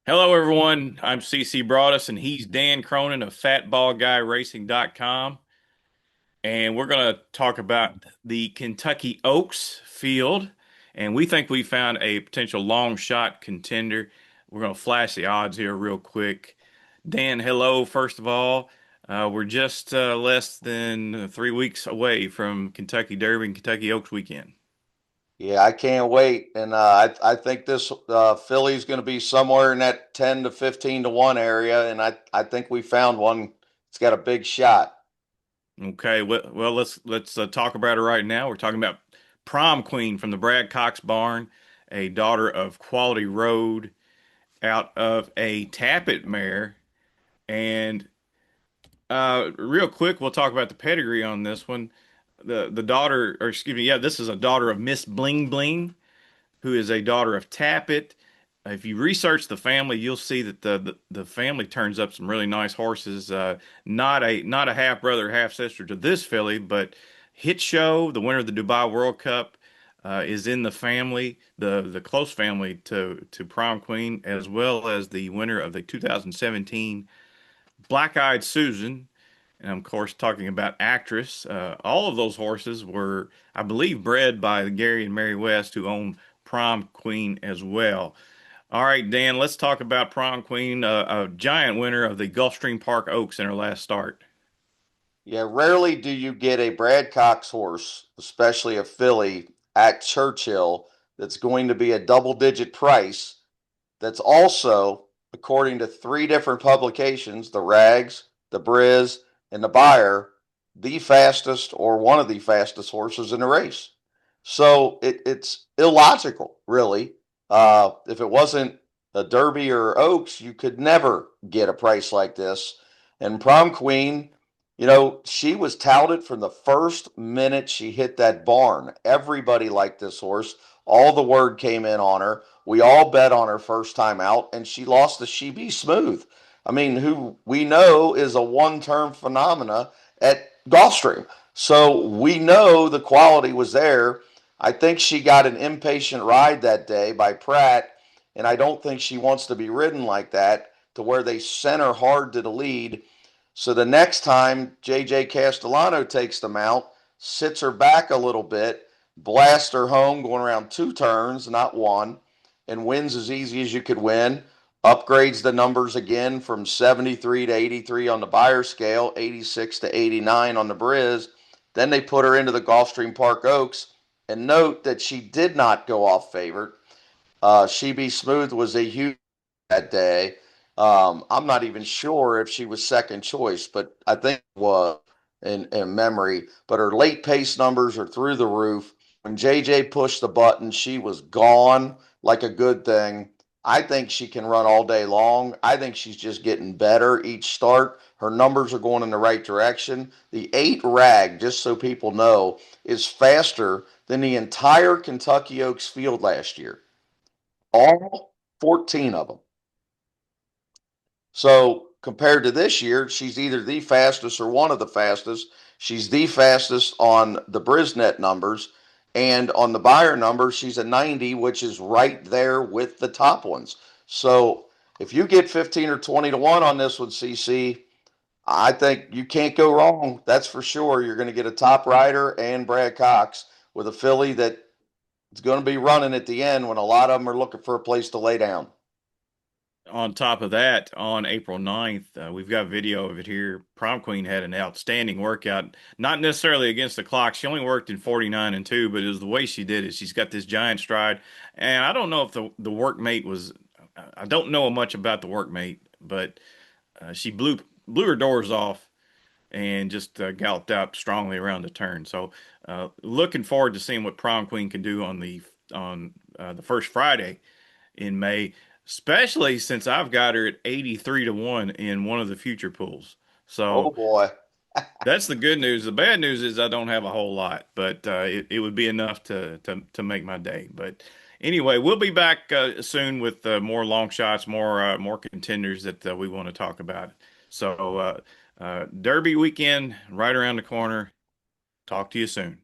Hello, everyone. I'm CC Broadus, and he's Dan Cronin of FatBallGuyRacing.com. And we're going to talk about the Kentucky Oaks field. And we think we found a potential long shot contender. We're going to flash the odds here real quick. Dan, hello, first of all. We're just less than 3 weeks away from Kentucky Derby and Kentucky Oaks weekend. Yeah, I can't wait, and I think this filly's going to be somewhere in that 10 to 15 to 1 area, and I think we found one. It's got a big shot. Okay, well, let's talk about it right now. We're talking about Prom Queen from the Brad Cox barn, a daughter of Quality Road out of a Tappet mare. And real quick, we'll talk about the pedigree on this one. The daughter, or excuse me, yeah, this is a daughter of Miss Bling Bling, who is a daughter of Tappet. If you research the family, you'll see that the family turns up some really nice horses. Not a half brother, half sister to this filly, but Hit Show, the winner of the Dubai World Cup, is in the family, the close family to Prom Queen, as well as the winner of the 2017 Black Eyed Susan. And I'm, of course, talking about actress. All of those horses were, I believe, bred by Gary and Mary West, who own Prom Queen as well. All right, Dan, let's talk about Prom Queen, a giant winner of the Gulfstream Park Oaks in her last start. Yeah, rarely do you get a Brad Cox horse, especially a filly, at Churchill that's going to be a double-digit price. That's also, according to three different publications, the Rags, the Briz, and the Buyer, the fastest or one of the fastest horses in the race. So it's illogical, really. If it wasn't a Derby or Oaks, you could never get a price like this. And Prom Queen, she was touted from the first minute she hit that barn. Everybody liked this horse. All the word came in on her. We all bet on her first time out, and she lost to She Be Smooth. I mean, who we know is a one-term phenomena at Gulfstream. So we know the quality was there. I think she got an impatient ride that day by Pratt, and I don't think she wants to be ridden like that to where they sent her hard to the lead. So the next time JJ Castellano takes the mount, sits her back a little bit, blasts her home going around two turns, not one, and wins as easy as you could win. Upgrades the numbers again from 73 to 83 on the Buyer scale, 86 to 89 on the Briz. Then they put her into the Gulfstream Park Oaks. And note that she did not go off favorite. She Be Smooth was a huge that day. I'm not even sure if she was second choice, but I think it was in memory. But her late pace numbers are through the roof. When JJ pushed the button, she was gone like a good thing. I think she can run all day long. I think she's just getting better each start. Her numbers are going in the right direction. The 8 rag, just so people know, is faster than the entire Kentucky Oaks field last year. All 14 of them. So compared to this year, she's either the fastest or one of the fastest. She's the fastest on the Brisnet numbers. And on the Buyer numbers, she's a 90, which is right there with the top ones. So if you get 15 or 20 to 1 on this one, CC, I think you can't go wrong. That's for sure. You're going to get a top rider and Brad Cox with a filly that is going to be running at the end when a lot of them are looking for a place to lay down. On top of that, on April 9th, we've got video of it here. Prom Queen had an outstanding workout, not necessarily against the clock. She only worked in 49 and 2, but it was the way she did it. She's got this giant stride. And I don't know if the workmate was, I don't know much about the workmate, but she blew her doors off and just galloped out strongly around the turn. So looking forward to seeing what Prom Queen can do on the first Friday in May, especially since I've got her at 83 to 1 in one of the future pools. Oh So boy. that's the good news. The bad news is I don't have a whole lot, but it would be enough to make my day. But anyway, we'll be back soon with more long shots, more contenders that we want to talk about. So Derby weekend right around the corner. Talk to you soon.